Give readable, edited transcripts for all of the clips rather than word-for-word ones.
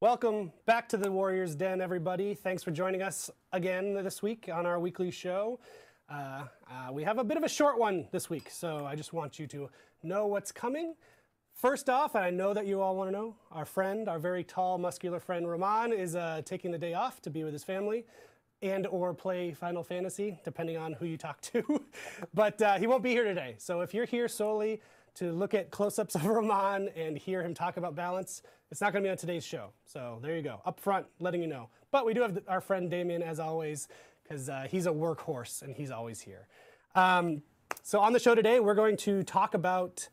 Welcome back to the Warriors Den, everybody. Thanks for joining us again this week on our weekly show. We have a bit of a short one this week, so I just want you to know what's coming. First off, and I know that you all want to know, our very tall, muscular friend Rahman is taking the day off to be with his family and or play Final Fantasy, depending on who you talk to. But he won't be here today. So if you're here solely to look at close-ups of Rahman and hear him talk about balance, it's not going to be on today's show. So there you go, up front, letting you know. But we do have our friend Damian, as always, because he's a workhorse and he's always here. So on the show today, we're going to talk about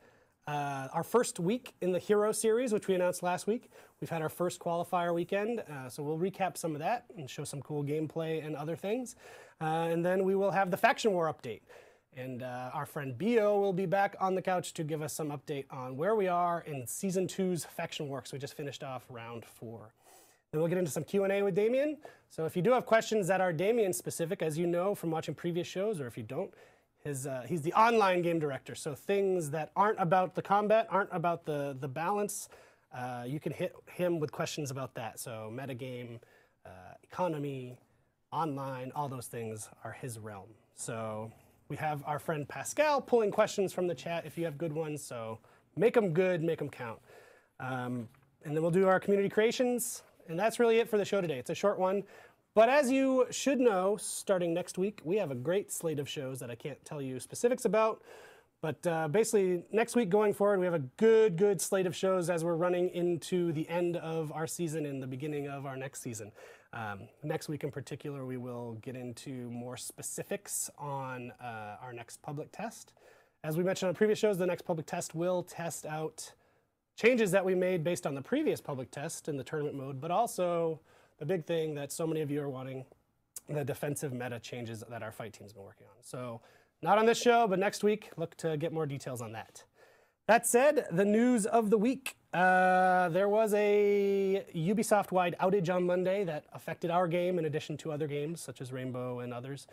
our first week in the Hero Series, which we announced last week. We've had our first qualifier weekend, so we'll recap some of that and show some cool gameplay and other things. And then we will have the Faction War update. And our friend Bio will be back on the couch to give us some update on where we are in Season 2's Faction War. So we just finished off Round 4. Then we'll get into some Q&A with Damian. So if you do have questions that are Damian specific, as you know from watching previous shows, or if you don't, he's the online game director. So things that aren't about the combat, aren't about the balance, you can hit him with questions about that. So metagame, economy, online, all those things are his realm. So we have our friend Pascal pulling questions from the chat if you have good ones, so make them good, make them count. And then we'll do our community creations, and that's really it for the show today. It's a short one, but as you should know, starting next week, we have a great slate of shows that I can't tell you specifics about, but basically next week going forward, we have a good slate of shows as we're running into the end of our season and the beginning of our next season. Next week in particular, we will get into more specifics on our next public test. As we mentioned on previous shows, the next public test will test out changes that we made based on the previous public test in the tournament mode, but also the big thing that so many of you are wanting, the defensive meta changes that our fight team's been working on. So not on this show, but next week, look to get more details on that. That said, the news of the week. There was a Ubisoft-wide outage on Monday that affected our game in addition to other games, such as Rainbow and others.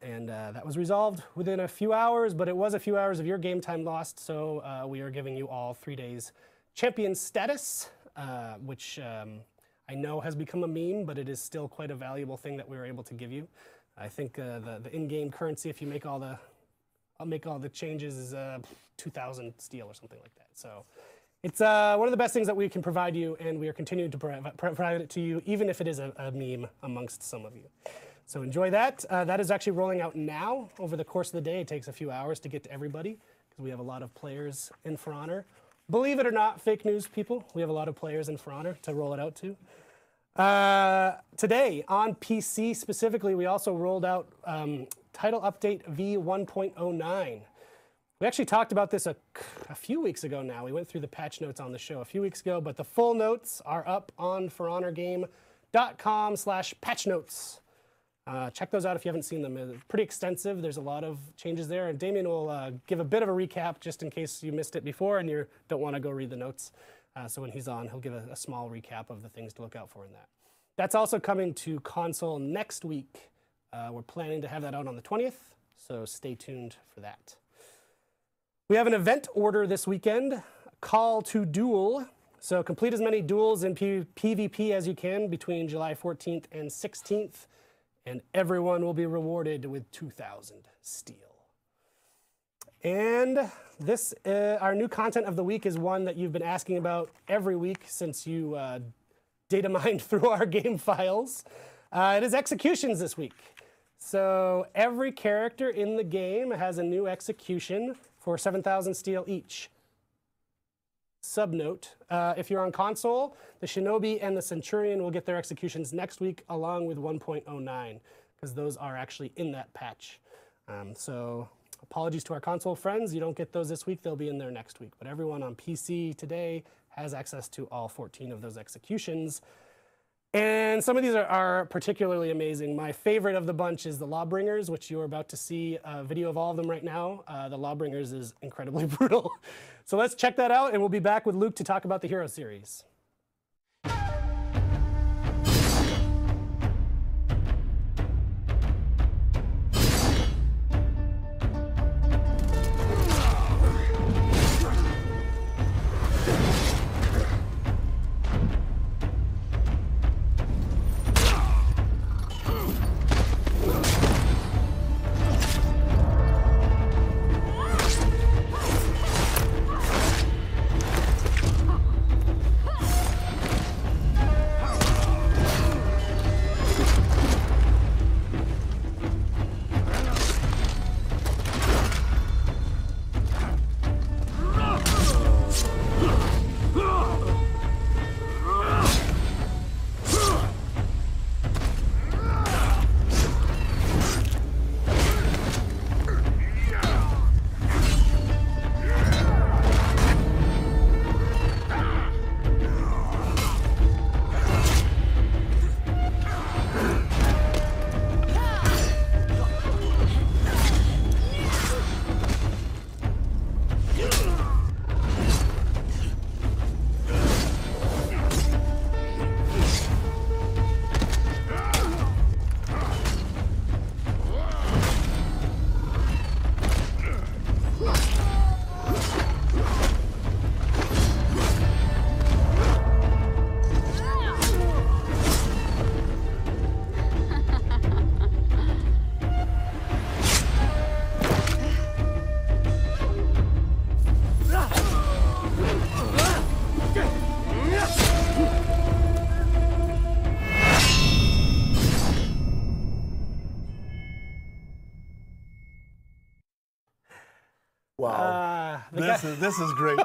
And that was resolved within a few hours, but it was a few hours of your game time lost, so we are giving you all 3 days champion status, which I know has become a meme, but it is still quite a valuable thing that we were able to give you. I think the in-game currency, if you make all the changes, is 2,000 steel or something like that. So it's one of the best things that we can provide you, and we are continuing to provide it to you, even if it is a meme amongst some of you. So enjoy that. That is actually rolling out now over the course of the day. It takes a few hours to get to everybody because we have a lot of players in For Honor. Believe it or not, fake news people, we have a lot of players in For Honor to roll it out to. Today, on PC specifically, we also rolled out Title Update v1.09. We actually talked about this a few weeks ago now. We went through the patch notes on the show a few weeks ago, but the full notes are up on forhonorgame.com/patch notes. Check those out if you haven't seen them. It's pretty extensive. There's a lot of changes there, and Damian will give a bit of a recap just in case you missed it before and you don't want to go read the notes. So when he's on, he'll give a small recap of the things to look out for in that. That's also coming to console next week. We're planning to have that out on the 20th, so stay tuned for that. We have an event order this weekend, Call to Duel. So complete as many duels in PvP as you can between July 14th and 16th, and everyone will be rewarded with 2,000 steel. And this, our new content of the week is one that you've been asking about every week since you data mined through our game files. It is executions this week. So every character in the game has a new execution for 7,000 steel each. Subnote, if you're on console, the Shinobi and the Centurion will get their executions next week along with 1.09, because those are actually in that patch. So apologies to our console friends, you don't get those this week, they'll be in there next week. But everyone on PC today has access to all 14 of those executions. And some of these are particularly amazing. My favorite of the bunch is the Lawbringers, which you're about to see a video of all of them right now. The Lawbringers is incredibly brutal. So let's check that out, and we'll be back with Luke to talk about the Hero Series. Wow. This is great.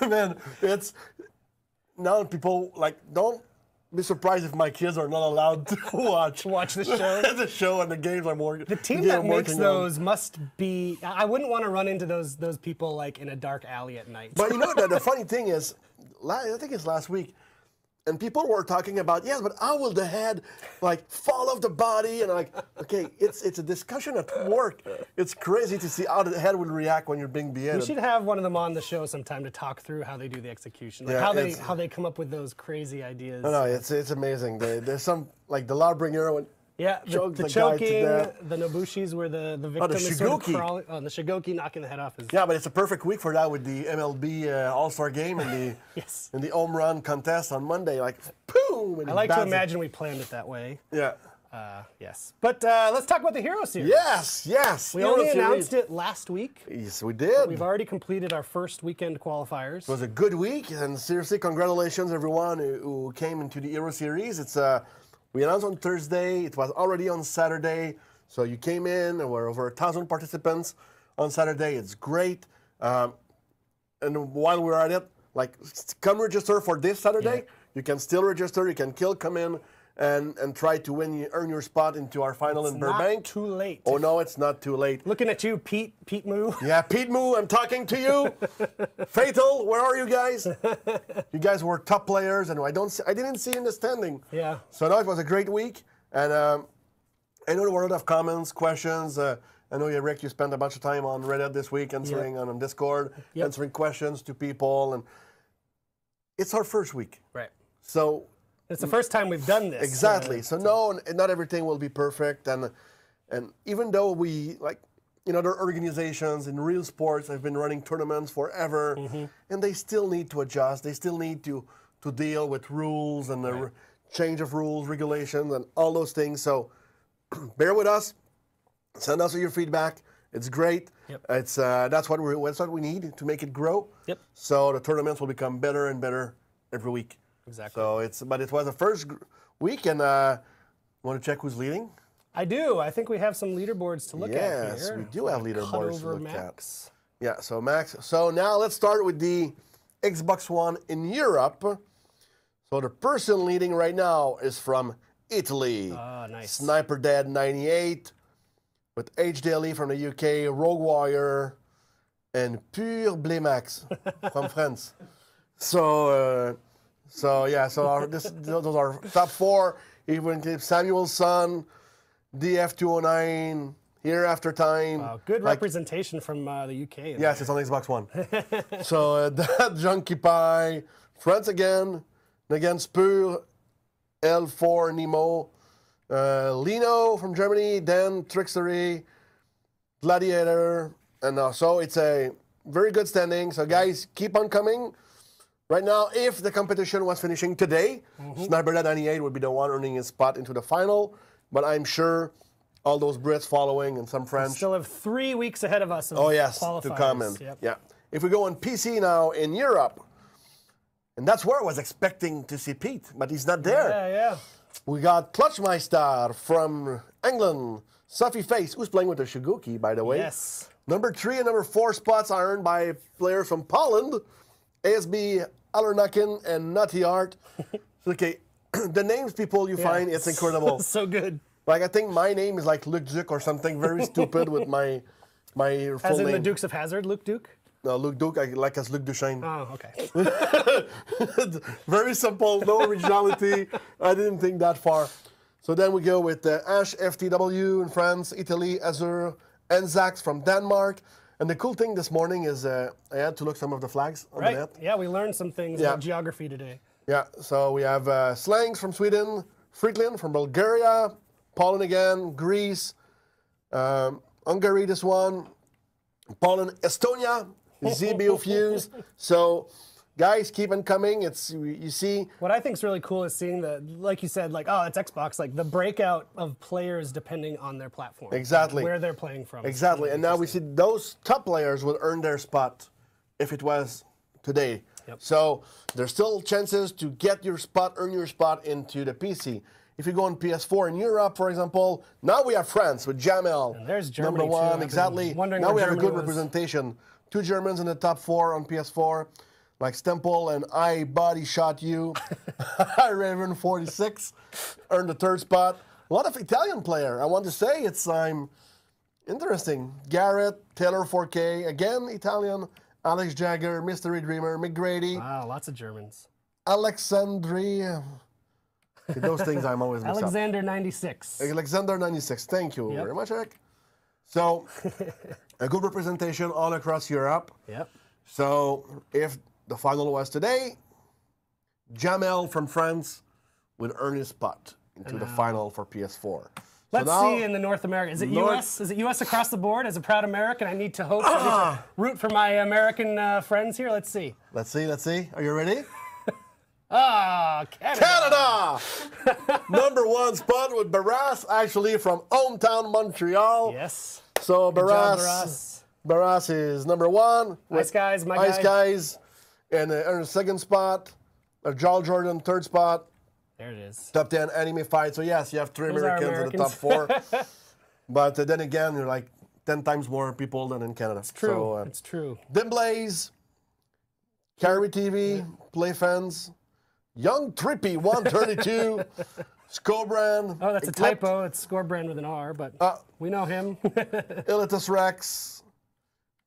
Man, it's now people like don't be surprised if my kids are not allowed to watch the show. the show and the games are more. The team that makes those must be. I wouldn't want to run into those people like in a dark alley at night. But you know the funny thing is, I think it's last week. And people were talking about, yes, but how will the head like fall off the body? And I'm like, okay, it's a discussion at work. It's crazy to see how the head will react when you're being beheaded. We should have one of them on the show sometime to talk through how they do the execution, like how they come up with those crazy ideas. No, it's amazing. There's some like the Lawbringer when. Yeah, the choking, the Nobushis where the victim is sort of crawling. Oh, the Shigoki knocking the head off his... Yeah, but it's a perfect week for that with the MLB All-Star game and the and the home run contest on Monday. Like, boom! I like to imagine we planned it that way. Yeah. Yes. But let's talk about the Hero Series. Yes. We only announced it last week. Yes, we did. We've already completed our first weekend qualifiers. It was a good week, and seriously, congratulations everyone who came into the Hero Series. It's we announced on Thursday. It was already on Saturday. So you came in. There were over 1,000 participants on Saturday. It's great. And while we're at it, like, come register for this Saturday. Yeah. You can still register. You can come in and try to earn your spot into our final in Burbank. It's not too late. Oh, no, it's not too late. Looking at you, Pete Moo. Yeah, Pete Moo, I'm talking to you. Fatal, where are you guys? You guys were top players, and I didn't see in the standing. Yeah. So no, it was a great week, and I know there were a lot of comments, questions. I know, Rick, you spent a bunch of time on Reddit this week answering on Discord, answering questions to people, and it's our first week. Right. So it's the first time we've done this. Exactly. So no, not everything will be perfect, and even though we in other organizations in real sports have been running tournaments forever, and they still need to adjust. They still need to deal with rules and the change of rules, regulations, and all those things. So bear with us. Send us your feedback. It's great. Yep. It's that's what we need to make it grow. Yep. So the tournaments will become better and better every week. Exactly. So it was the first week, and want to check who's leading? I do. I think we have some leaderboards to look at here. Yes, we do have leaderboards to look Max. at. Yeah, so Max. So now let's start with the Xbox One in Europe. So the person leading right now is from Italy. Ah, nice. Sniper Dead 98, with HDLE from the UK, Rogue Warrior, and Pure Blémax from France. So those are top four. Even Samuel Son, DF209, Here After Time. Wow, good representation from the UK. Yes, it's on Xbox One. So that Junkie Pie, France again Spur, L4 Nemo, Lino from Germany, Dan Trickstery, Gladiator, and so it's a very good standing. So guys, keep on coming. Right now, if the competition was finishing today, Sniper Dead 98 would be the one earning his spot into the final. But I'm sure all those Brits following and some French. We still have 3 weeks ahead of us. To come in. Yep. Yeah. If we go on PC now in Europe, and that's where I was expecting to see Pete, but he's not there. Yeah. We got Clutchmeister from England, Sophie Face, who's playing with the Shigoki, by the way. Yes. Number 3 and number 4 spots are earned by players from Poland, ASB, Allernaken, and Naughty Art. Okay, the names people you find, it's incredible. So good. Like, I think my name is like Luc Duc or something very stupid with my full name. As in the Dukes of Hazzard, Luke Duke? No, Luc Duc, I like as Luc Duchesne. Oh, okay. Very simple, no originality. I didn't think that far. So then we go with Ash FTW in France, Italy, Azure, Enzax from Denmark. And the cool thing this morning is I had to look some of the flags on the net. Yeah, we learned some things about geography today. Yeah, so we have Slangs from Sweden, Friedlin from Bulgaria, Poland again, Greece, Hungary this one, Poland, Estonia, ZBO Fuse. So guys, keep on coming. You see. What I think is really cool is seeing like you said, like, oh, it's Xbox, like the breakout of players depending on their platform. Exactly. Where they're playing from. Exactly. And now we see those top players will earn their spot if it was today. Yep. So there's still chances to get your spot, earn your spot into the PC. If you go on PS4 in Europe, for example, now we have France with Jamel. And there's Germany, number one, too. exactly. Now we have a good representation. 2 Germans in the top 4 on PS4, like Stempel and I Body Shot You. I Raven 46 earned the 3rd spot. A lot of Italian player. I want to say it's interesting. Garrett, Taylor 4K, again Italian. Alex Jagger, Mystery Dreamer, McGrady. Wow, lots of Germans. Alexandria. Those things I'm always mixed Alexander 96. Alexander 96. Thank you very much, Eric. So, a good representation all across Europe. Yep. So, if the final was today, Jamel from France would earn his spot into the final for PS4. Let's see in the North America. Is it U.S.? Is it U.S. across the board? As a proud American, I need to hope. I need to root for my American friends here. Let's see. Let's see. Let's see. Are you ready? Canada! Number 1 spot with Barras, actually from hometown Montreal. Yes. So Barras is number 1. Ice Guys, my Ice Guys, and earned the 2nd spot. Jarl Jordan, 3rd spot. There it is. Top 10 anime fight. So yes, you have 3 Americans in the top 4. But then again, you're like 10 times more people than in Canada. It's true. So, it's true. Dimblaze, Carry TV, Play Fans, Young Trippy 132, Scobrand. Oh, that's a typo. It's Scorebrand with an R, but we know him. Elitus Rex,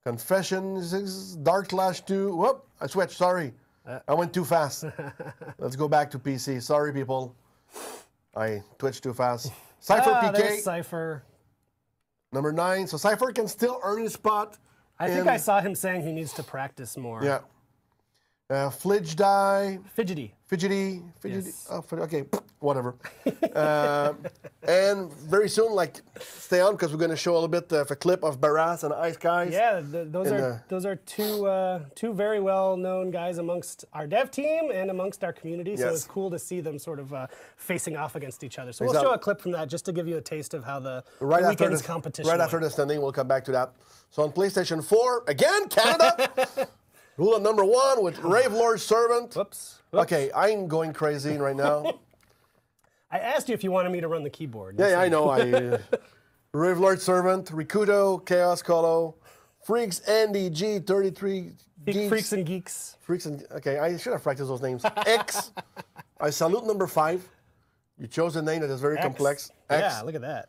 Confessions, Dark Clash 2. Whoop, I switched, sorry. I went too fast. Let's go back to PC. Sorry, people. I twitched too fast. Cypher PK. There's Cypher. Number 9. So Cypher can still earn his spot. I think I saw him saying he needs to practice more. Yeah. Flidge Die. Fidgety. Yes. Oh, okay, whatever. And very soon, like, stay on because we're going to show a little bit of a clip of Barras and Ice Guys. Yeah, those are two very well-known guys amongst our dev team and amongst our community. So it's cool to see them sort of facing off against each other. So we'll show a clip from that just to give you a taste of how the weekend's competition Right after the standing, we'll come back to that. So on PlayStation 4, again, Canada. Rule of number 1 with Rave Lord Servant. Whoops. Okay, I'm going crazy right now. I asked you if you wanted me to run the keyboard. Yeah, I know. Rave Lord Servant, Rikudo, Chaos Colo, Freaks, Andy, G, 33 Geeks. Freaks and Geeks. Okay, I should have practiced those names. X. I salute number 5. You chose a name that is very complex. X. Yeah, look at that.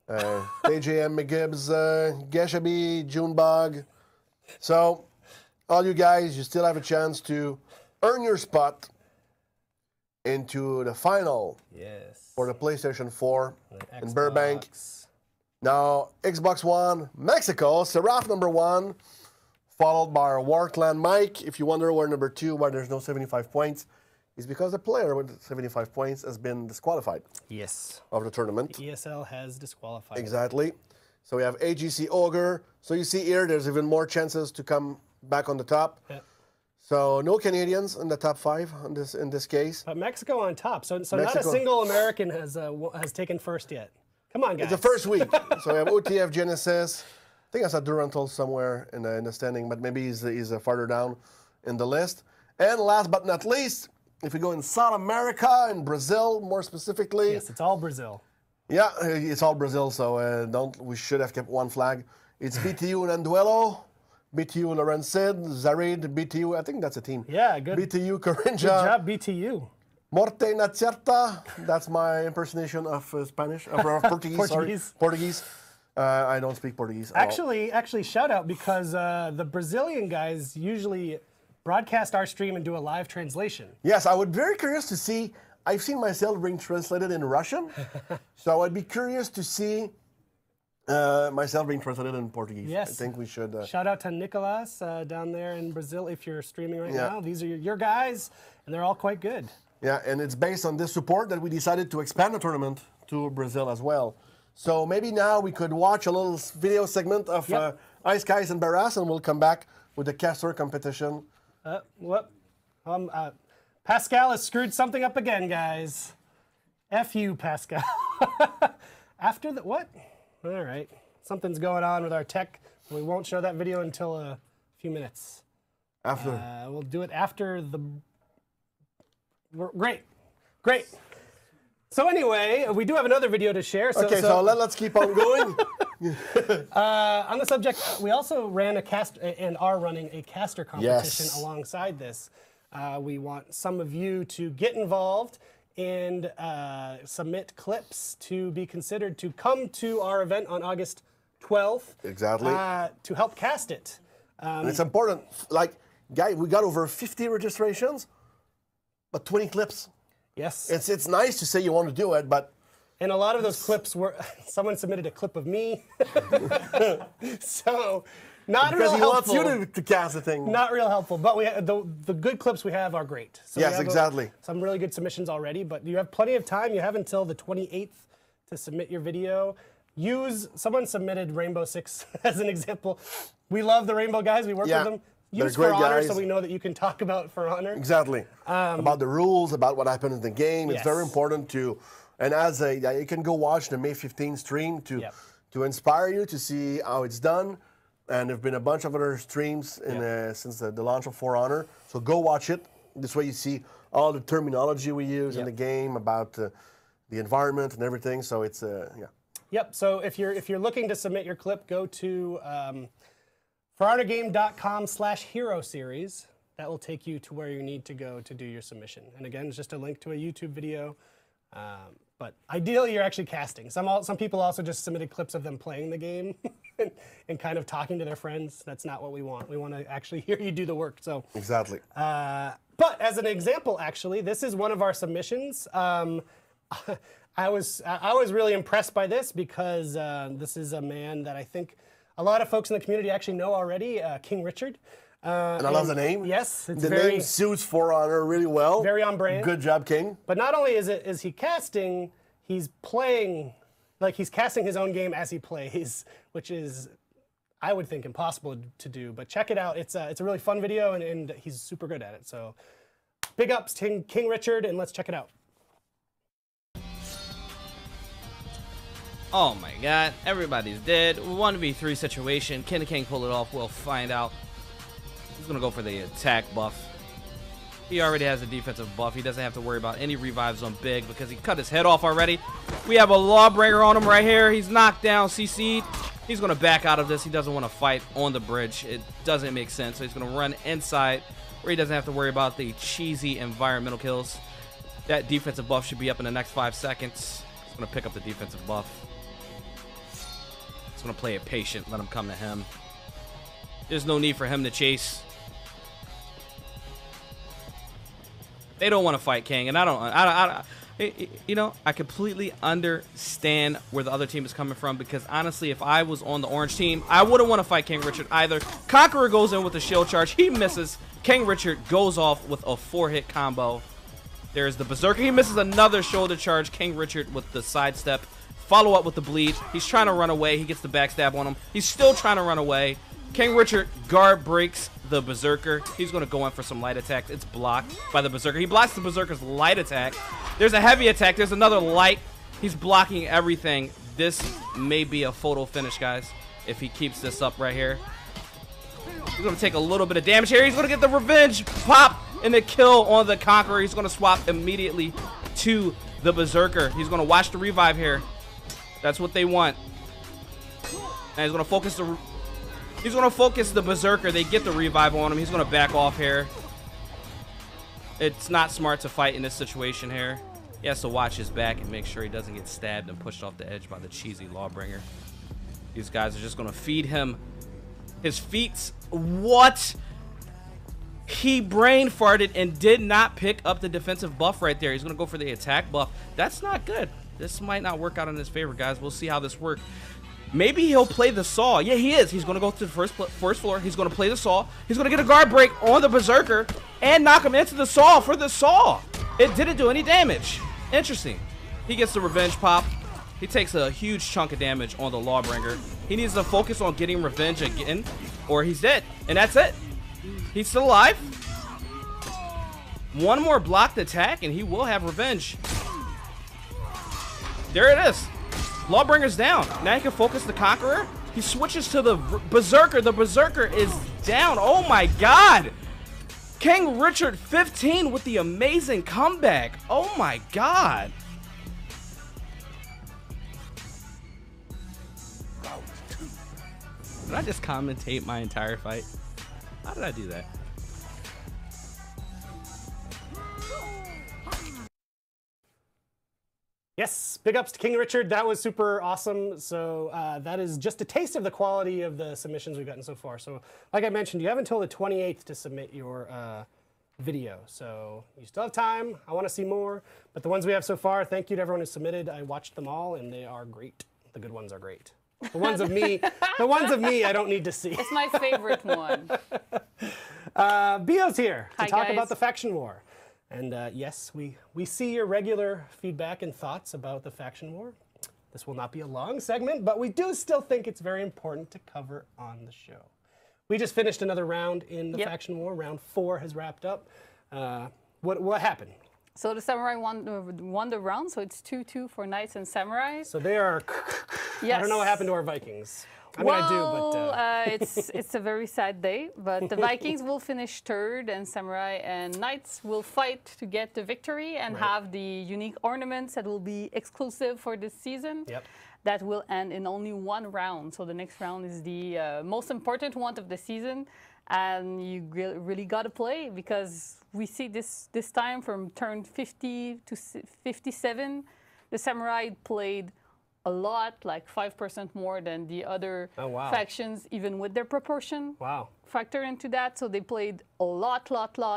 AJM McGibbs, Geshabi, Junebug. So, all you guys, you still have a chance to earn your spot into the final for the PlayStation 4 in Burbank. Now, Xbox One, Mexico, Seraph number 1, followed by our War Clan Mike. If you wonder where number 2, why there's no 75 points, is because the player with 75 points has been disqualified of the tournament. ESL has disqualified. Exactly. So we have AGC Ogre. So you see here, there's even more chances to come back on the top. Yeah. So no Canadians in the top 5 in this case. But Mexico on top. So not a single American has taken first yet. Come on, guys. It's the first week. So we have OTF Genesis. I think I saw Durantel somewhere in the standing, but maybe he's farther down in the list. And last but not least, if we go in South America, in Brazil more specifically. Yes, it's all Brazil. Yeah, it's all Brazil, so we should have kept one flag. It's BTU Nanduelo, BTU Lorenz Sid, Zarid, BTU, I think that's a team. Yeah, good. BTU Corinja. Good job, BTU. Morte na Cierta, that's my impersonation of Spanish, of Portuguese. Portuguese. I don't speak Portuguese at all. Actually, shout out because the Brazilian guys usually broadcast our stream and do a live translation. Yes, I would be very curious to see. I've seen myself being translated in Russian, so I'd be curious to see myself being translated in Portuguese. Yes. I think we should. Shout out to Nicolas down there in Brazil if you're streaming right now. These are your guys, and they're all quite good. Yeah, and it's based on this support that we decided to expand the tournament to Brazil as well. So maybe now we could watch a little video segment of Ice Guys and Barras, and we'll come back with the caster competition. Pascal has screwed something up again, guys. F you, Pascal. After the what? All right, something's going on with our tech. We won't show that video until a few minutes. After we'll do it after the. Great. So anyway, we do have another video to share. So let's keep on going. On the subject, we also ran and are running a caster competition Yes. alongside this. We want some of you to get involved and submit clips to be considered to come to our event on August 12th. Exactly. To help cast it. And it's important. Like, guys, we got over 50 registrations, but 20 clips. Yes. It's nice to say you want to do it, but and a lot of those clips were, someone submitted a clip of me. So, not real helpful. because he wants you to cast the thing. Not real helpful, but the good clips we have are great. So Yes, we have exactly. Some really good submissions already, but you have plenty of time. You have until the 28th to submit your video. Someone submitted Rainbow Six as an example. We love the Rainbow guys. We work with them. Use they're For great Honor guys. so we know that you can talk about For Honor. Exactly. About the rules, about what happened in the game. It's Yes. very important to, and you can go watch the May 15th stream to inspire you to see how it's done. And there've been a bunch of other streams since the launch of For Honor. So go watch it. This way you see all the terminology we use in the game about the environment and everything. So it's Yep. So if you're looking to submit your clip, go to forhonorgame.com/hero series. That will take you to where you need to go to do your submission. And again, it's just a link to a YouTube video. But ideally, you're actually casting. Some people also just submitted clips of them playing the game and kind of talking to their friends. That's not what we want. We want to actually hear you do the work. So exactly. but as an example, actually, this is one of our submissions. I was really impressed by this because this is a man that I think a lot of folks in the community actually know already, King Richard. And I love the name. Yes, it's the name suits For Honor really well. Very on brand. Good job, King. But not only is he casting, he's playing, like he's casting his own game as he plays, which is, I would think, impossible to do. But check it out. It's a really fun video, and he's super good at it. So big ups to King Richard, and let's check it out. Oh my god, everybody's dead. 1v3 situation. Can the King pull it off? We'll find out. He's gonna go for the attack buff. He already has a defensive buff. He doesn't have to worry about any revives on Big because he cut his head off already. We have a Lawbringer on him right here. He's knocked down, CC'd. He's gonna back out of this. He doesn't want to fight on the bridge. It doesn't make sense. So he's gonna run inside where he doesn't have to worry about the cheesy environmental kills. That defensive buff should be up in the next 5 seconds. He's gonna pick up the defensive buff. He's gonna play it patient, let him come to him. There's no need for him to chase. They don't want to fight King, and I completely understand where the other team is coming from because honestly, if I was on the orange team, I wouldn't want to fight King Richard either. Conqueror goes in with a shield charge, he misses. King Richard goes off with a 4-hit combo. There's the Berserker, he misses another shoulder charge. King Richard with the sidestep. Follow up with the bleed. He's trying to run away. He gets the backstab on him. He's still trying to run away. King Richard guard breaks the Berserker. He's going to go in for some light attack. It's blocked by the Berserker. He blocks the Berserker's light attack. There's a heavy attack. There's another light. He's blocking everything. This may be a photo finish, guys, if he keeps this up right here. He's going to take a little bit of damage here. He's going to get the revenge pop and the kill on the Conqueror. He's going to swap immediately to the Berserker. He's going to watch the revive here. That's what they want. And he's going to focus the Berserker. They get the revive on him. He's going to back off here. It's not smart to fight in this situation here. He has to watch his back and make sure he doesn't get stabbed and pushed off the edge by the cheesy Lawbringer. These guys are just going to feed him his feats. What? He brain farted and did not pick up the defensive buff right there. He's going to go for the attack buff. That's not good. This might not work out in his favor, guys. We'll see how this works. Maybe he'll play the Saw. Yeah, he is. He's going to go to the first floor. He's going to play the Saw. He's going to get a guard break on the Berserker and knock him into the Saw for the Saw. It didn't do any damage. Interesting. He gets the revenge pop. He takes a huge chunk of damage on the Lawbringer. He needs to focus on getting revenge again, or he's dead. And that's it. He's still alive. One more blocked attack, and he will have revenge. There it is. Lawbringer's down. Now he can focus the Conqueror. He switches to the Berserker. The Berserker is down. Oh my god. King Richard 15 with the amazing comeback. Oh my god. Did I just commentate my entire fight? How did I do that? Yes, big ups to King Richard. That was super awesome. So that is just a taste of the quality of the submissions we've gotten so far. So like I mentioned, you have until the 28th to submit your video. So you still have time. I want to see more. But the ones we have so far, thank you to everyone who submitted. I watched them all, and they are great. The good ones are great. The ones of me, I don't need to see. It's my favorite one. Bio's here to Hi, talk guys. about the faction war. And yes, we see your regular feedback and thoughts about the faction war. This will not be a long segment, but we do still think it's very important to cover on the show. We just finished another round in the faction war. Round 4 has wrapped up. What happened? So the Samurai won the round, so it's 2-2 for Knights and Samurai. So they are. Yes. I don't know what happened to our Vikings. I mean, I do, but it's a very sad day. But the Vikings will finish 3rd, and Samurai and Knights will fight to get the victory and have the unique ornaments that will be exclusive for this season. Yep. That will end in only one round. So the next round is the most important one of the season, and you really got to play, because we see this time from turn 50 to 57, the Samurai played a lot, like 5% more than the other factions, even with their proportion factor into that. So they played a lot,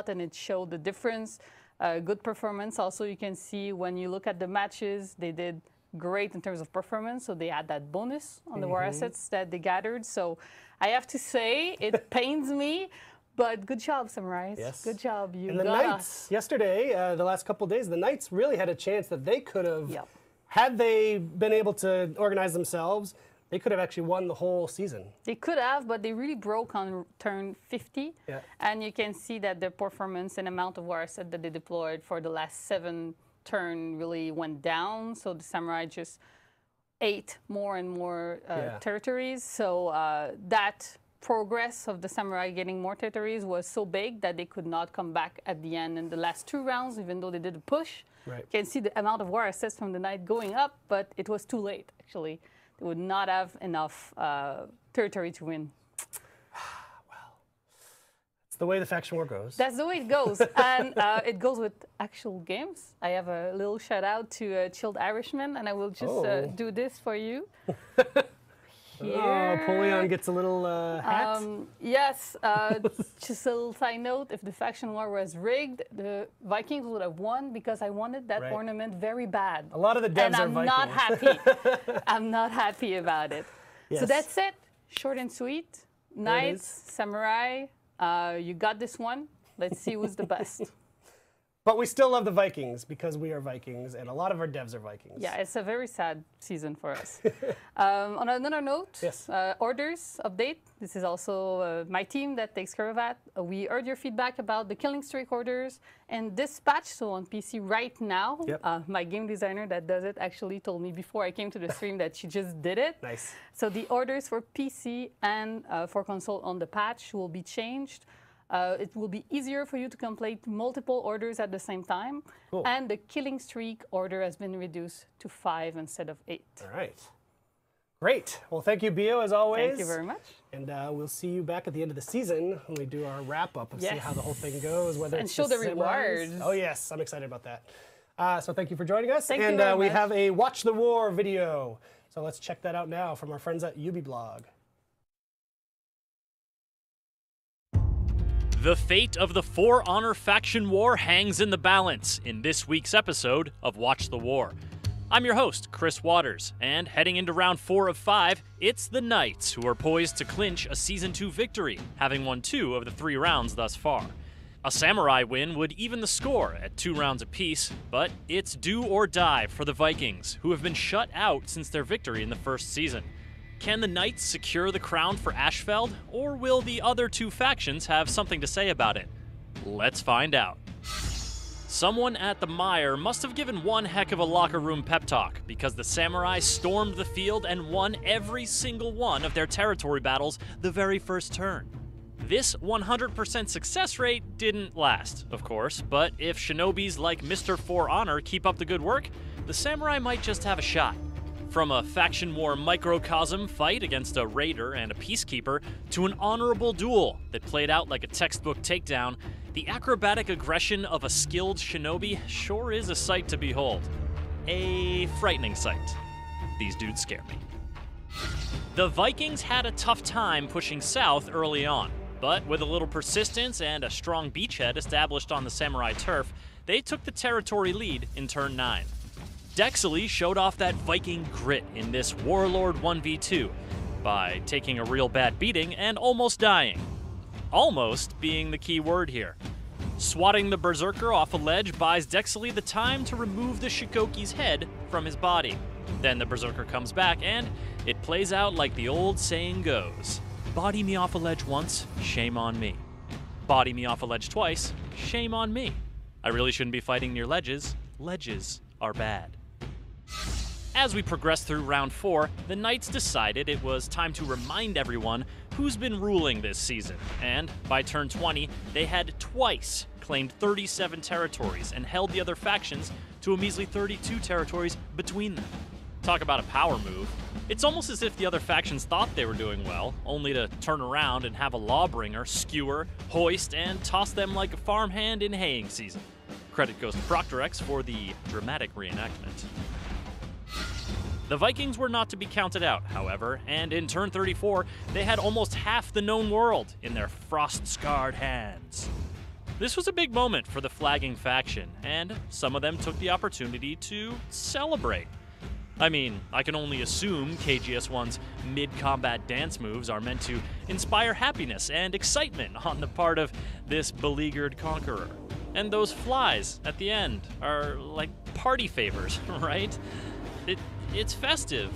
and it showed the difference. Good performance. Also, you can see when you look at the matches, they did great in terms of performance. So they had that bonus on the war assets that they gathered. So I have to say, it pains me. But good job, Samurais. Yes. Good job. You and the got Knights, yesterday, the last couple of days, the Knights really had a chance that they could have, had they been able to organize themselves, they could have actually won the whole season. They could have, but they really broke on turn 50. Yeah. And you can see that their performance and amount of war asset that they deployed for the last 7 turn really went down. So the Samurai just ate more and more territories. So that progress of the Samurai getting more territories was so big that they could not come back at the end in the last 2 rounds, even though they did a push. Right. You can see the amount of war assets from the Knight going up, but it was too late, actually. They would not have enough territory to win. Well, it's the way the faction war goes. That's the way it goes. And it goes with actual games. I have a little shout out to Chilled Irishman, and I will just do this for you. Here. Oh, Polion gets a little hat. Yes, just a little side note, if the faction war was rigged, the Vikings would have won, because I wanted that ornament very bad. A lot of the devs are Vikings. And I'm not happy. I'm not happy about it. Yes. So that's it. Short and sweet. Knights, Samurai, you got this one. Let's see who's the best. But we still love the Vikings, because we are Vikings, and a lot of our devs are Vikings. Yeah, it's a very sad season for us. On another note, orders update. This is also my team that takes care of that. We heard your feedback about the Killing Streak orders and Dispatch, so on PC right now. My game designer that does it actually told me before I came to the stream that she just did it. Nice. So the orders for PC and for console on the patch will be changed. It will be easier for you to complete multiple orders at the same time. Cool. And the Killing Streak order has been reduced to 5 instead of 8. All right. Great. Well, thank you, Bio, as always. Thank you very much. And we'll see you back at the end of the season when we do our wrap-up and see how the whole thing goes. Whether and it's show the Samurais. rewards. Oh, yes. I'm excited about that. So thank you for joining us. Thank and you very we much. have a Watch the War video. So let's check that out now from our friends at Ubiblog. The fate of the For Honor faction war hangs in the balance in this week's episode of Watch the War. I'm your host, Chris Waters, and heading into round 4 of 5, it's the Knights who are poised to clinch a Season 2 victory, having won 2 of the 3 rounds thus far. A Samurai win would even the score at 2 rounds apiece, but it's do or die for the Vikings, who have been shut out since their victory in the first season. Can the Knights secure the crown for Ashfeld, or will the other 2 factions have something to say about it? Let's find out. Someone at the Mire must have given one heck of a locker room pep talk, because the Samurai stormed the field and won every single one of their territory battles the very first turn. This 100% success rate didn't last, of course, but if shinobis like Mr. For Honor keep up the good work, the Samurai might just have a shot. From a faction war microcosm fight against a raider and a peacekeeper to an honorable duel that played out like a textbook takedown, the acrobatic aggression of a skilled shinobi sure is a sight to behold. A frightening sight. These dudes scare me. The Vikings had a tough time pushing south early on, but with a little persistence and a strong beachhead established on the Samurai turf, they took the territory lead in turn 9. Dexely showed off that Viking grit in this Warlord 1v2 by taking a real bad beating and almost dying. Almost being the key word here. Swatting the Berserker off a ledge buys Dexely the time to remove the Shikoki's head from his body. Then the Berserker comes back and it plays out like the old saying goes. Body me off a ledge once, shame on me. Body me off a ledge twice, shame on me. I really shouldn't be fighting near ledges. Ledges are bad. As we progress through round 4, the Knights decided it was time to remind everyone who's been ruling this season, and by turn 20, they had twice claimed 37 territories and held the other factions to a measly 32 territories between them. Talk about a power move. It's almost as if the other factions thought they were doing well, only to turn around and have a lawbringer skewer, hoist, and toss them like a farmhand in haying season. Credit goes to Proctorex for the dramatic reenactment. The Vikings were not to be counted out, however, and in turn 34, they had almost half the known world in their frost-scarred hands. This was a big moment for the flagging faction, and some of them took the opportunity to celebrate. I mean, I can only assume KGS1's mid-combat dance moves are meant to inspire happiness and excitement on the part of this beleaguered conqueror. And those flies at the end are like party favors, right? It's festive,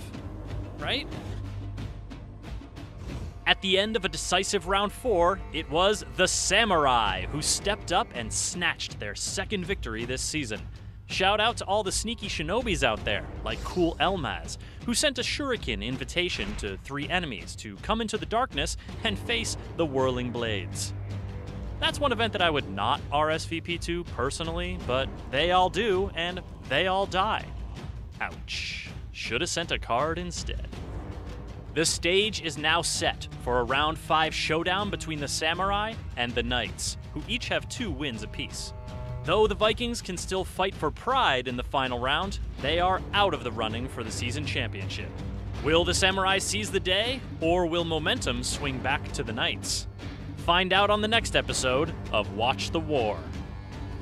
right? At the end of a decisive round 4, it was the Samurai who stepped up and snatched their second victory this season. Shout out to all the sneaky shinobis out there, like Cool Elmaz, who sent a shuriken invitation to 3 enemies to come into the darkness and face the whirling blades. That's one event that I would not RSVP to personally, but they all do, and they all die. Ouch. Should have sent a card instead. The stage is now set for a round 5 showdown between the Samurai and the Knights, who each have 2 wins apiece. Though the Vikings can still fight for pride in the final round, they are out of the running for the season championship. Will the Samurai seize the day, or will momentum swing back to the Knights? Find out on the next episode of Watch the War.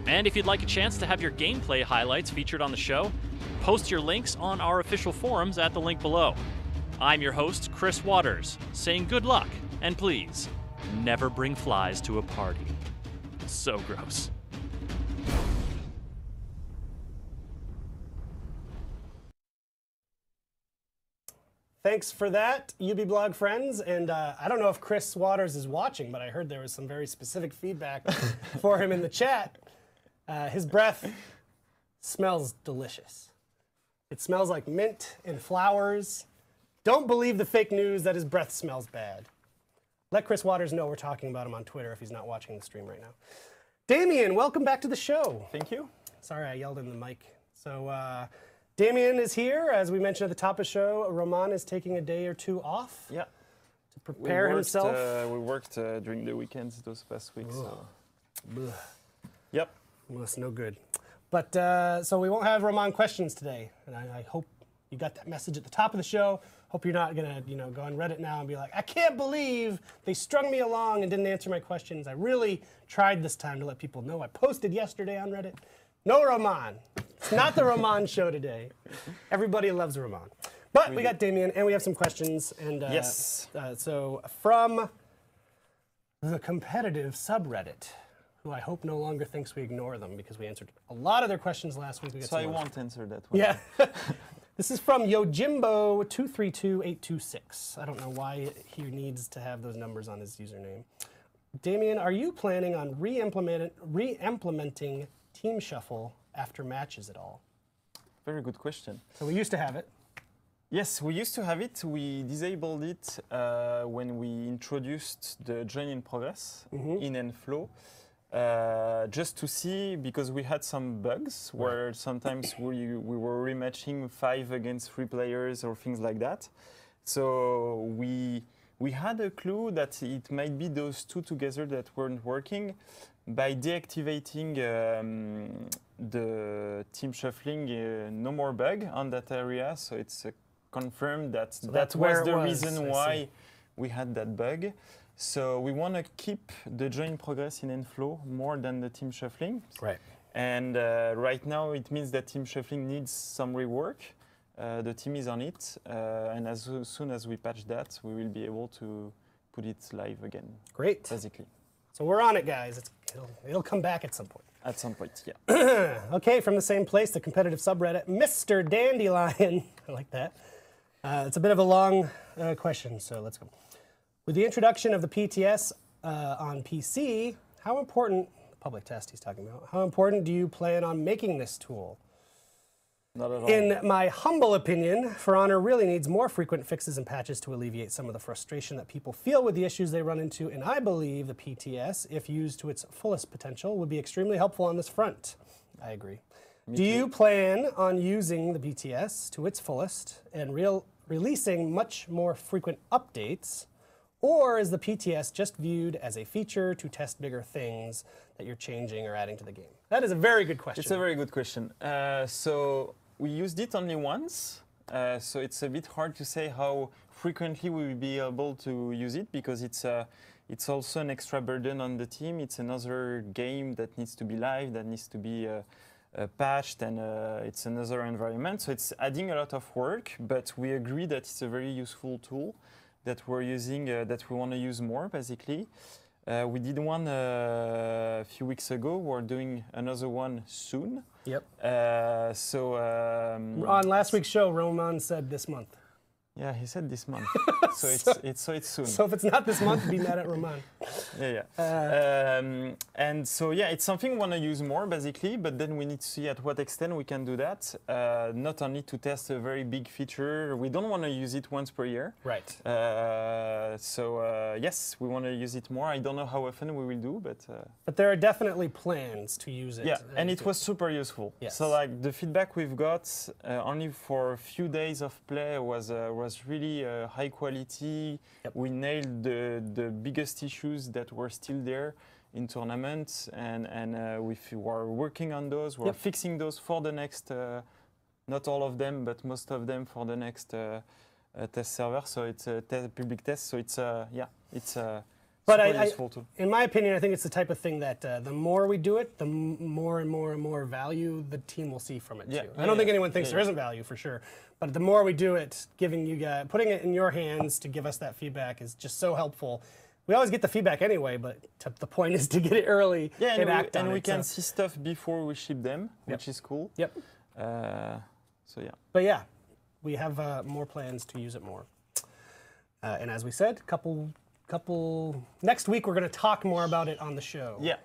And if you'd like a chance to have your gameplay highlights featured on the show, post your links on our official forums at the link below. I'm your host, Chris Waters, saying good luck, and please, never bring flies to a party. So gross. Thanks for that, UB Blog friends. And I don't know if Chris Waters is watching, but I heard there was some very specific feedback for him in the chat. His breath smells delicious. It smells like mint and flowers. Don't believe the fake news that his breath smells bad. Let Chris Waters know we're talking about him on Twitter if he's not watching the stream right now. Damian, welcome back to the show. Thank you. Sorry, I yelled in the mic. So Damian is here. As we mentioned at the top of the show, Roman is taking a day or 2 off. Yeah. To prepare himself. We worked during the weekends those past weeks. So. Yep. Well, that's no good. But so we won't have Roman questions today, and I hope you got that message at the top of the show. Hope you're not gonna, go on Reddit now and be like, I can't believe they strung me along and didn't answer my questions. I really tried this time to let people know. I posted yesterday on Reddit. No Roman. It's not the Roman show today. Everybody loves Roman. But we got Damian, and we have some questions. And yes. So from the competitive subreddit, who I hope no longer thinks we ignore them because we answered a lot of their questions last week. So I won't answer that one. Yeah. This is from Yojimbo232826. I don't know why he needs to have those numbers on his username. Damian, are you planning on re-implementing Team Shuffle after matches at all? Very good question. So we used to have it. Yes, we used to have it. We disabled it when we introduced the join in progress in and flow. just to see, because we had some bugs where sometimes we were rematching 5 against 3 players or things like that. So we had a clue that it might be those 2 together that weren't working. By deactivating the team shuffling, no more bug on that area, so it's confirmed that that was the reason why we had that bug. So we want to keep the join progress in Enflow more than the team shuffling. Right. And right now it means that team shuffling needs some rework. The team is on it, and as soon as we patch that, we will be able to put it live again. Great. Basically. So we're on it, guys. It'll come back at some point. At some point, yeah. Okay, from the same place, the competitive subreddit, Mr. Dandelion. I like that. It's a bit of a long question, so let's go. With the introduction of the PTS on PC, how important, public test he's talking about, how important do you plan on making this tool? Not at all. In my humble opinion, For Honor really needs more frequent fixes and patches to alleviate some of the frustration that people feel with the issues they run into, and I believe the PTS, if used to its fullest potential, would be extremely helpful on this front. I agree. Do you plan on using the PTS to its fullest and releasing much more frequent updates, or is the PTS just viewed as a feature to test bigger things that you're changing or adding to the game? That is a very good question. It's a very good question. So we used it only once, so it's a bit hard to say how frequently we will be able to use it, because it's also an extra burden on the team. It's another game that needs to be live, that needs to be patched, and it's another environment. So it's adding a lot of work, but we agree that it's a very useful tool that we're using, that we want to use more, basically. We did one a few weeks ago. We're doing another one soon. Yep. On last week's show, Roman said this month. Yeah, he said this month. So it's soon. So if it's not this month, be mad at Roman. And so yeah, it's something we want to use more, basically, but then we need to see at what extent we can do that. Not only to test a very big feature, we don't want to use it once per year. Right. Yes, we want to use it more. I don't know how often we will do, but there are definitely plans to use it. Yeah, and it was super useful. Yes. So like the feedback we've got only for a few days of play was really high quality. Yep. We nailed the biggest issues that were still there in tournaments, and we were working on those. We're fixing those for the next, not all of them, but most of them for the next test server. So it's a public test. So it's super useful too. In my opinion, I think it's the type of thing that the more we do it, the more and more and more value the team will see from it too. I don't think anyone thinks there isn't value, for sure. But the more we do it, giving you guys, putting it in your hands to give us that feedback is just so helpful. We always get the feedback anyway, but the point is to get it early and act on it. And we can see stuff before we ship them, which is cool. Yep. So yeah. But yeah, we have more plans to use it more. And as we said, next week we're going to talk more about it on the show. Yeah.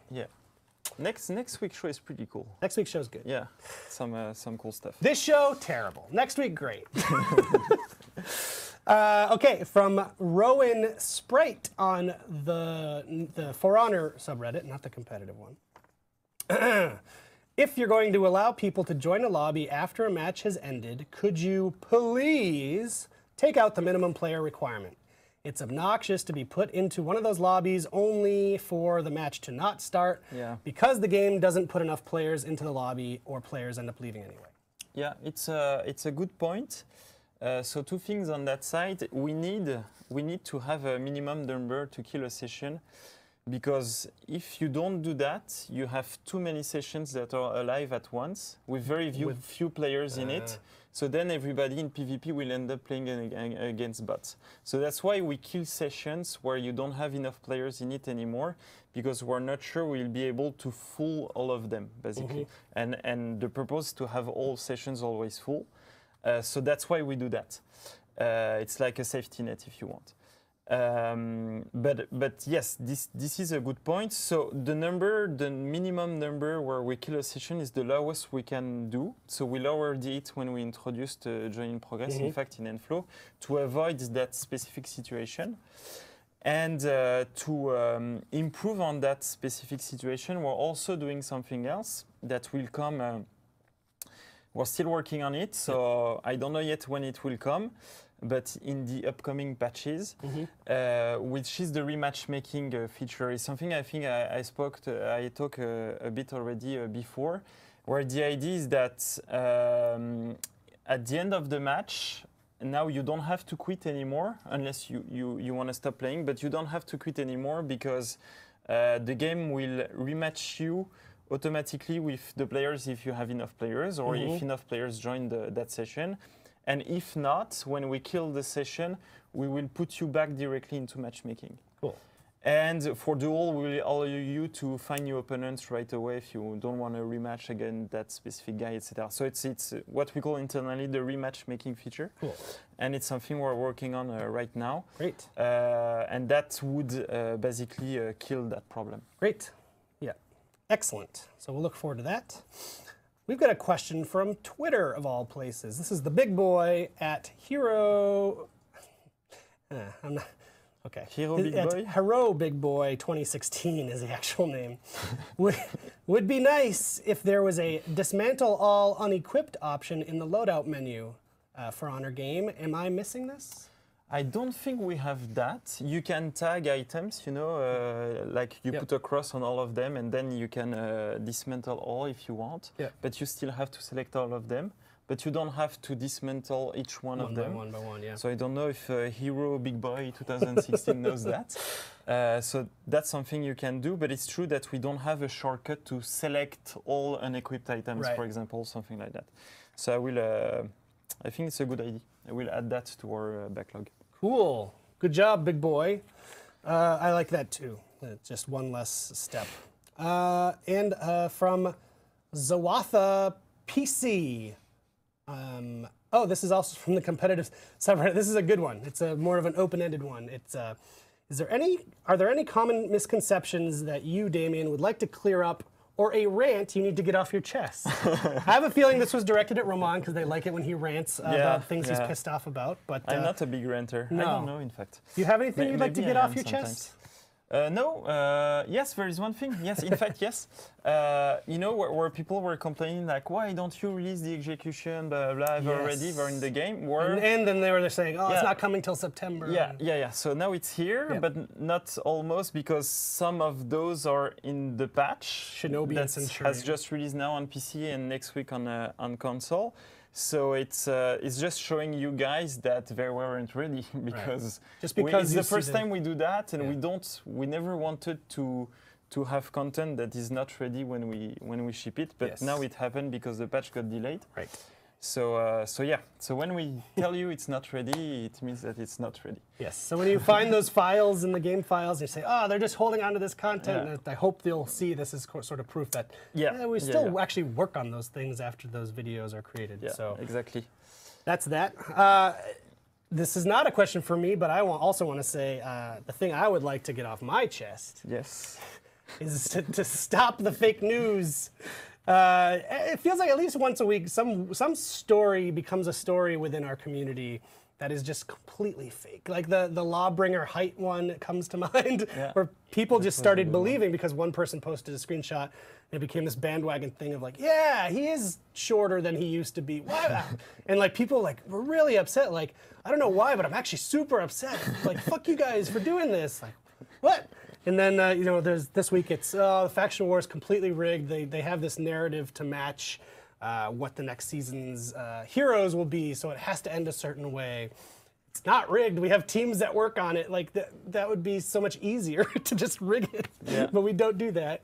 Next week's show is pretty cool. Next week's show's good. Yeah, some cool stuff. This show, terrible. Next week, great. Okay, from Rowan Sprite on the For Honor subreddit, not the competitive one. If you're going to allow people to join a lobby after a match has ended, could you please take out the minimum player requirement? It's obnoxious to be put into one of those lobbies only for the match to not start because the game doesn't put enough players into the lobby, or players end up leaving anyway. Yeah, it's a good point. So 2 things on that side. We need to have a minimum number to kill a session, because if you don't do that, you have too many sessions that are alive at once with very few players in it. So then everybody in PvP will end up playing against bots. So that's why we kill sessions where you don't have enough players in it anymore, because we're not sure we'll be able to full all of them, basically. And the purpose is to have all sessions always full. So that's why we do that. It's like a safety net, if you want. But yes, this is a good point. So the minimum number where we kill a session is the lowest we can do. So we lowered it when we introduced join in progress, in fact, in Enflow, to avoid that specific situation. And to improve on that specific situation, we're also doing something else that will come. We're still working on it, so I don't know yet when it will come, but in the upcoming patches, which is the rematch making feature, is something I think I talked a bit already before, where the idea is that at the end of the match, now you don't have to quit anymore unless you want to stop playing, but you don't have to quit anymore because the game will rematch you automatically with the players if you have enough players or if enough players join that session. And if not, when we kill the session, we will put you back directly into matchmaking. Cool. And for duel, we will allow you to find new opponents right away if you don't want to rematch again that specific guy, etc. So it's what we call internally the rematch making feature. Cool. And it's something we're working on right now. Great. And that would basically kill that problem. Great. Yeah. Excellent. So we'll look forward to that. We've got a question from Twitter, of all places. This is the big boy at Hero. I'm not. Okay. Hero Big Boy? Hero Big Boy 2016 is the actual name. would be nice if there was a dismantle all unequipped option in the loadout menu for Honor game. Am I missing this? I don't think we have that. You can tag items, you know, like you put a cross on all of them and then you can dismantle all if you want. Yep. But you still have to select all of them. But you don't have to dismantle each one of them. One by one, yeah. So I don't know if Hero Big Boy 2016 knows that. So that's something you can do, but it's true that we don't have a shortcut to select all unequipped items, for example, something like that. So I think it's a good idea. I will add that to our backlog. Cool. Good job, big boy. I like that too. Just one less step. And from Zawatha PC. Oh, this is also from the competitive subreddit. This is a good one. It's more of an open-ended one. It's are there any common misconceptions that you, Damian, would like to clear up, or a rant you need to get off your chest? I have a feeling this was directed at Roman because they like it when he rants about things he's pissed off about. But I'm not a big ranter. No. I don't know, in fact. Do you have anything you'd like to get off your chest? No. Yes, there is one thing. Yes, in fact, yes. You know, where people were complaining, like, why don't you release the execution, blah, blah, blah, already, they're in the game. And then they were saying, oh, it's not coming till September. Yeah. So now it's here, but not almost, because some of those are in the patch. Shinobi that and Centurion has just released now on PC and next week on console. So it's just showing you guys that they weren't ready because just because it's the first time we do that, and we never wanted to have content that is not ready when we ship it, but now it happened because the patch got delayed. Right. So when we tell you it's not ready, it means that it's not ready. Yes. So when you find those files in the game files, you say, oh, they're just holding on to this content. And I hope they'll see this is sort of proof that we still actually work on those things after those videos are created. Yeah, so exactly. That's that. This is not a question for me, but I also want to say the thing I would like to get off my chest is to stop the fake news. It feels like at least once a week, some story becomes a story within our community that is just completely fake. Like the Lawbringer height one comes to mind, where people just started believing because one person posted a screenshot, and it became this bandwagon thing of like, yeah, he is shorter than he used to be. What? And like people like were really upset. Like, I don't know why, but I'm actually super upset. Like, fuck you guys for doing this. Like, what? And then, you know, there's this week it's the faction war is completely rigged. They have this narrative to match what the next season's heroes will be, so it has to end a certain way. It's not rigged. We have teams that work on it. Like that would be so much easier to just rig it, but we don't do that.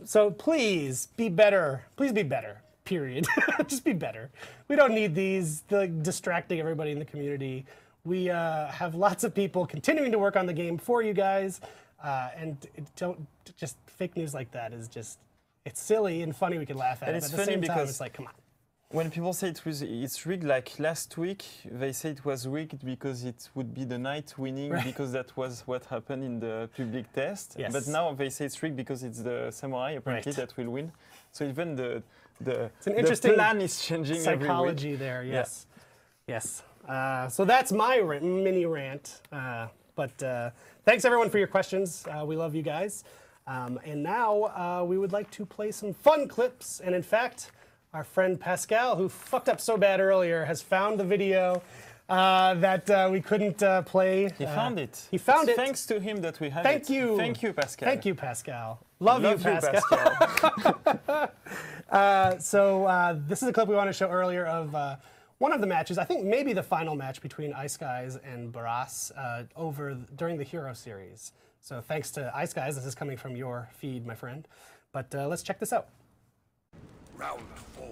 So please be better. Please be better. Period. Just be better. We don't need these distracting everybody in the community. We have lots of people continuing to work on the game for you guys. And just fake news like that is just, it's silly and funny, we can laugh at it, but at the same time it's like, come on. When people say it's rigged, like last week, they say it was rigged because it would be the knight winning because that was what happened in the public test. Yes. But now they say it's rigged because it's the samurai apparently that will win. So even it's an interesting plan is changing psychology every week. there, yes. So that's my mini rant. But thanks everyone for your questions. We love you guys. And now we would like to play some fun clips. And in fact, our friend Pascal, who fucked up so bad earlier, has found the video that we couldn't play. He found it. He found it. Thanks to him that we have Thank it. you. Thank you, Pascal. Thank you, Pascal. Love you, Pascal. Pascal. This is a clip we wanted to show earlier of one of the matches, I think maybe the final match between Ice Guys and Barras during the Hero Series. So thanks to Ice Guys, this is coming from your feed, my friend. But let's check this out. Round 4.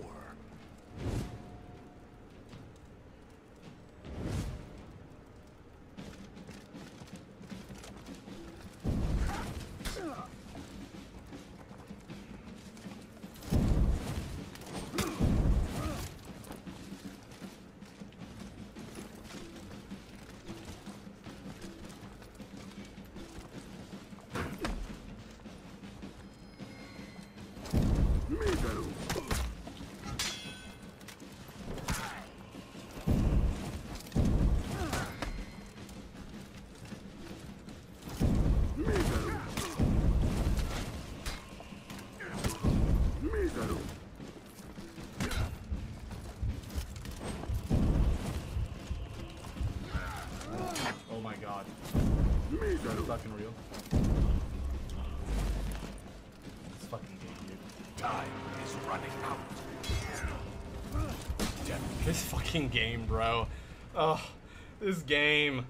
Oh my god. Is that fucking real? This fucking game, dude. Time is running out. This fucking game, bro. Oh, this game.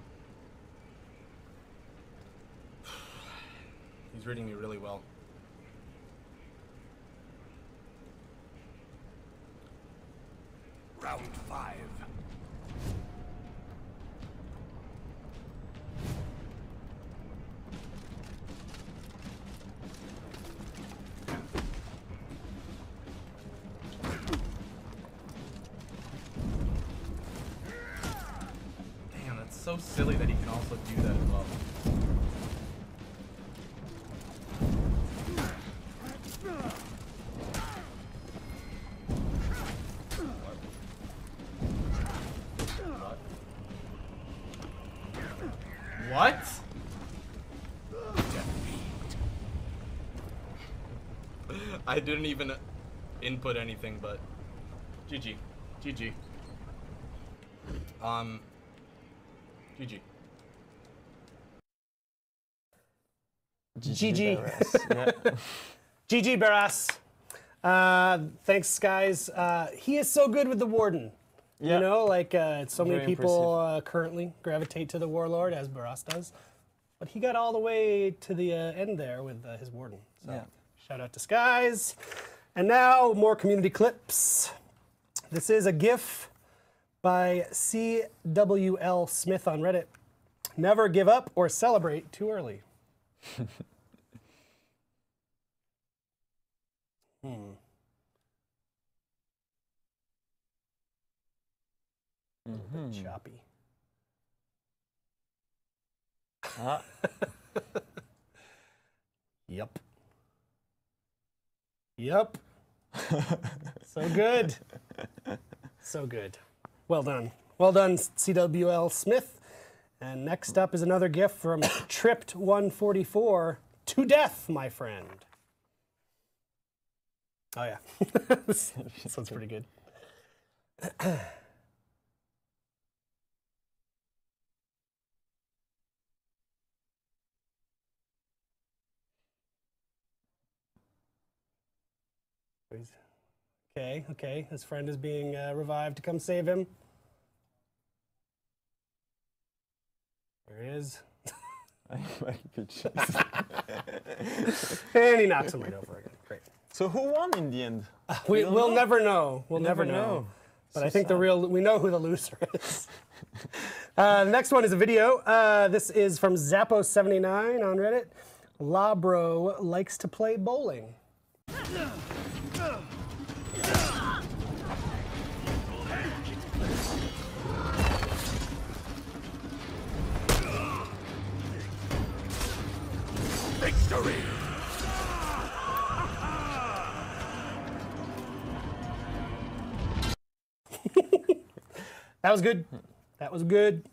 He's reading me really well. Round 5. Damn, that's so silly that he can also do that as well. What? I didn't even input anything, but GG. GG. GG. GG. Yeah. GG Barras. Thanks, guys. He is so good with the Warden. Yeah. You know, like so many Very people currently gravitate to the Warlord, as Barras does. But he got all the way to the end there with his Warden. So Yeah. shout out to Skies. And now, more community clips. This is a GIF by CWL Smith on Reddit. Never give up or celebrate too early. A little bit choppy. Ah. Yep. Yep. So good. So good. Well done. Well done, CWL Smith. And next up is another gift from Tripped 144. To death, my friend. Oh, yeah. This sounds pretty good. Okay, okay. His friend is being revived to come save him. There he is. And he knocks him right over again. Great. So who won in the end? We'll never know. We'll never never know. know. But So I think sad. we know who the loser is. The next one is a video. This is from Zappo79 on Reddit. Labro likes to play bowling. Victory! That was good. That was good.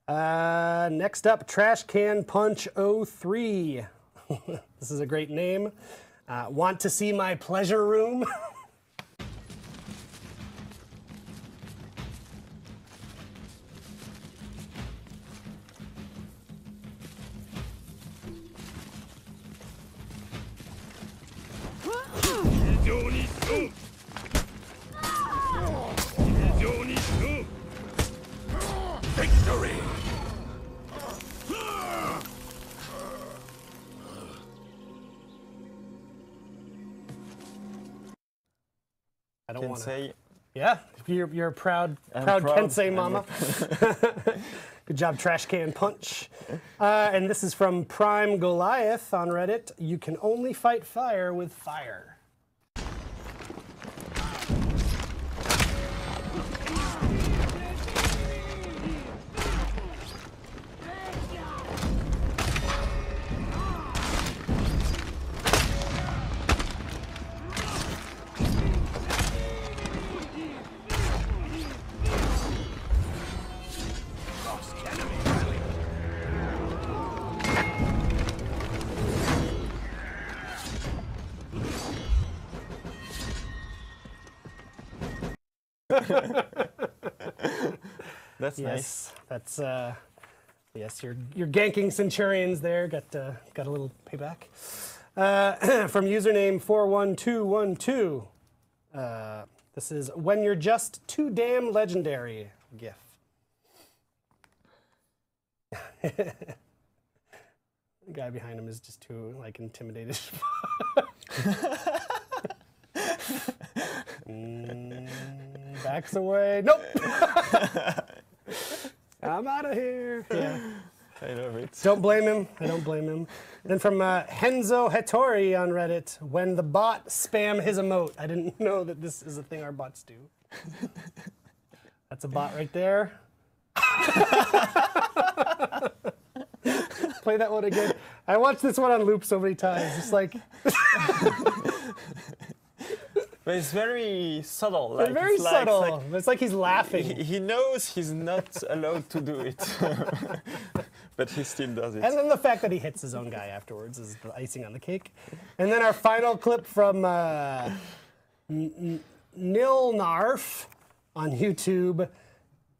Next up, Trash Can Punch 03. This is a great name. Want to see my pleasure room? Victory! I don't Can want to say Yeah, you're a proud proud. Kensei mama. Good job, Trash Can Punch. And this is from Prime Goliath on Reddit. You can only fight fire with fire. that's nice. Yes, that's yes. You're ganking Centurions there. Got a little payback from username 41212. This is when you're just too damn legendary. GIF. The guy behind him is just too like intimidated. Backs away. Nope. I'm out of here. Yeah. I love it. Don't blame him. I don't blame him. Then from Henzo Hattori on Reddit, when the bot spam his emote. I didn't know that this is a thing our bots do. That's a bot right there. Play that one again. I watched this one on loop so many times. It's like... But it's very subtle. Like, very it's like- subtle. It's like It's like he's laughing. he knows he's not allowed to do it, but he still does it. And then the fact that he hits his own guy afterwards is the icing on the cake. And then our final clip from Nilnarf on YouTube,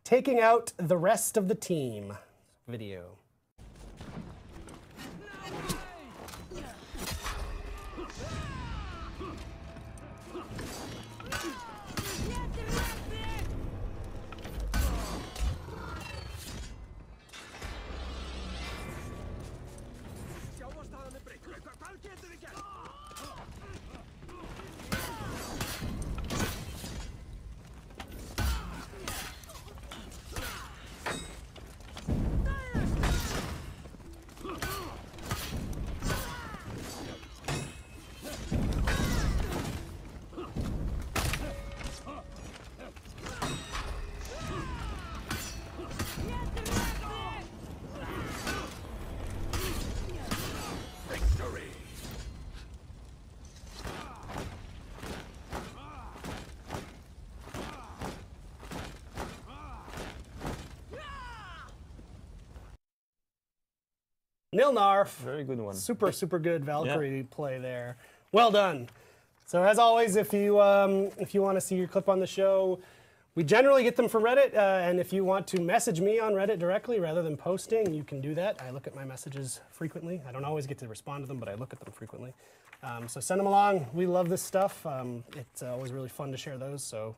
taking out the rest of the team video. Victory! Nilnarf. Very good one. Super good Valkyrie play there. Well done. So as always, if you want to see your clip on the show, we generally get them from Reddit, and if you want to message me on Reddit directly rather than posting, you can do that. I look at my messages frequently. I don't always get to respond to them, but I look at them frequently. So send them along. We love this stuff. It's always really fun to share those. So,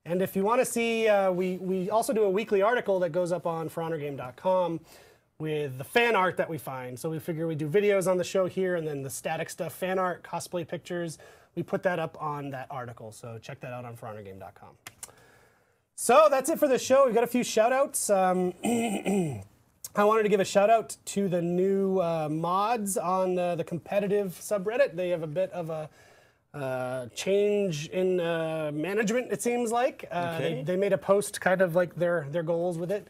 and if you want to see, we also do a weekly article that goes up on forhonorgame.com with the fan art that we find. So we figure we do videos on the show here, and then the static stuff, fan art, cosplay pictures, we put that up on that article. So check that out on forhonorgame.com. So that's it for the show. We've got a few shout outs. I wanted to give a shout out to the new mods on the competitive subreddit. They have a bit of a change in management, it seems like. Okay. They made a post kind of like their goals with it,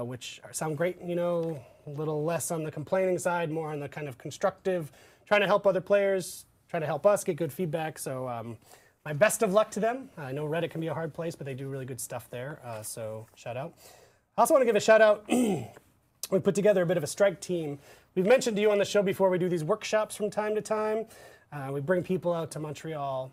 which sound great, you know, a little less on the complaining side, more on the kind of constructive, trying to help other players, trying to help us get good feedback. So my best of luck to them. I know Reddit can be a hard place, but they do really good stuff there. So shout out. I also want to give a shout out. We put together a bit of a strike team. We've mentioned to you on the show before, we do these workshops from time to time. We bring people out to Montreal,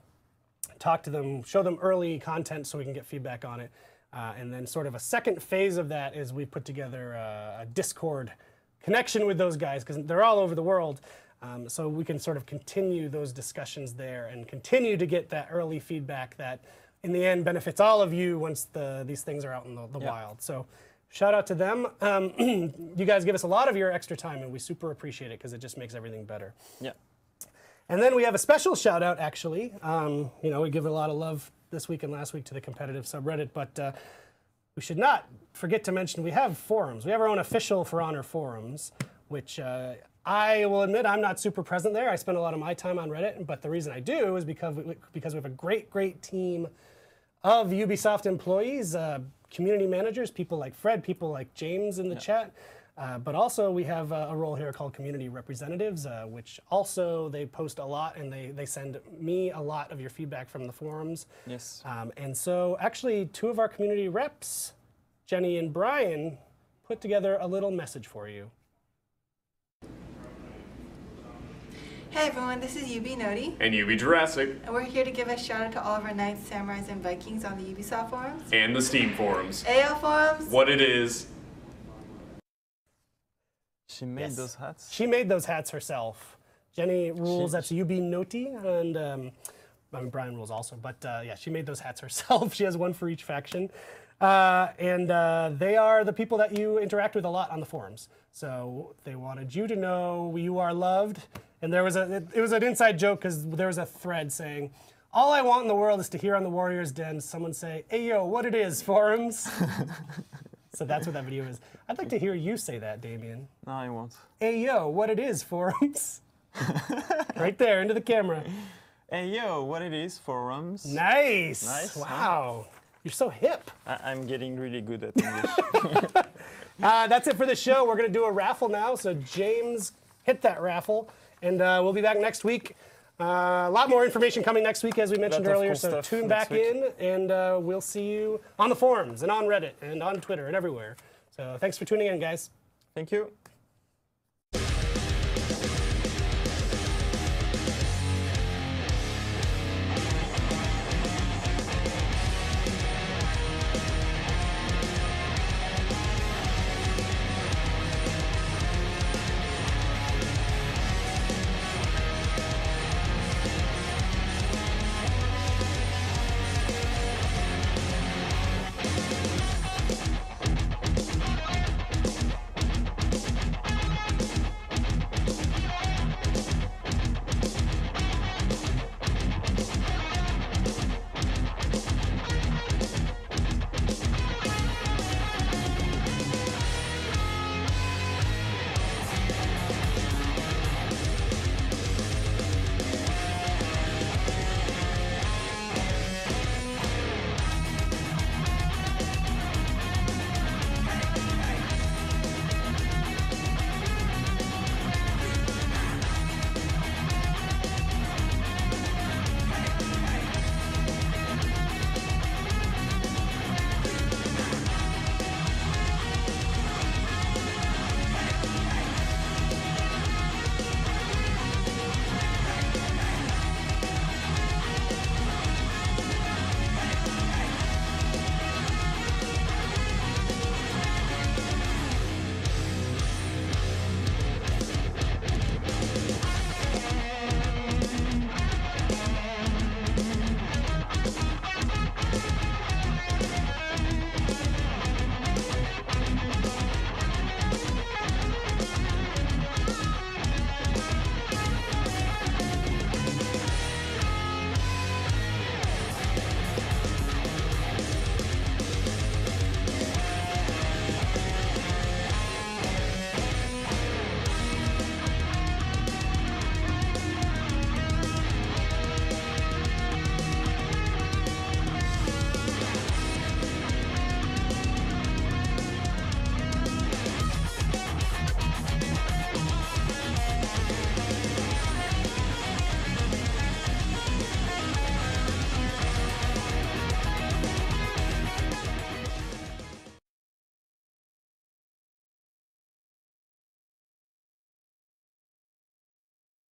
talk to them, show them early content so we can get feedback on it. And then sort of a second phase of that is we put together a Discord connection with those guys because they're all over the world. So we can sort of continue those discussions there and continue to get that early feedback that in the end benefits all of you once these things are out in the wild. So shout out to them. You guys give us a lot of your extra time and we super appreciate it because it just makes everything better. Yeah. And then we have a special shout out actually. You know, we give a lot of love this week and last week to the competitive subreddit, but we should not forget to mention we have forums. We have our own official For Honor forums, which I will admit I'm not super present there. I spend a lot of my time on Reddit, but the reason I do is because we have a great team of Ubisoft employees, community managers, people like Fred, people like James in the chat, but also we have a role here called community representatives, which also they post a lot and they send me a lot of your feedback from the forums. Yes. And so actually 2 of our community reps, Jenny and Brian, put together a little message for you. Hey everyone, this is UB Noti. And UB Jurassic. And we're here to give a shout out to all of our Knights, Samurais, and Vikings on the Ubisoft forums. And the Steam forums. AO forums. What it is. She made those hats? She made those hats herself. Jenny rules, that's UB Noti, and I mean, Brian rules also, but yeah, she made those hats herself. She has one for each faction. And they are the people that you interact with a lot on the forums. So they wanted you to know you are loved. And there was it was an inside joke because there was a thread saying, all I want in the world is to hear on the Warriors Den someone say, hey yo, what it is, forums? So that's what that video is. I'd like to hear you say that, Damian. No, I won't. Hey yo, what it is, forums? Right there, into the camera. Hey yo, what it is, forums? Nice. Nice. Wow. You're so hip. I'm getting really good at English. That's it for the show. We're going to do a raffle now. So James, hit that raffle. And we'll be back next week. A lot more information coming next week, as we mentioned earlier. So tune back in, and we'll see you on the forums and on Reddit and on Twitter and everywhere. So thanks for tuning in, guys. Thank you.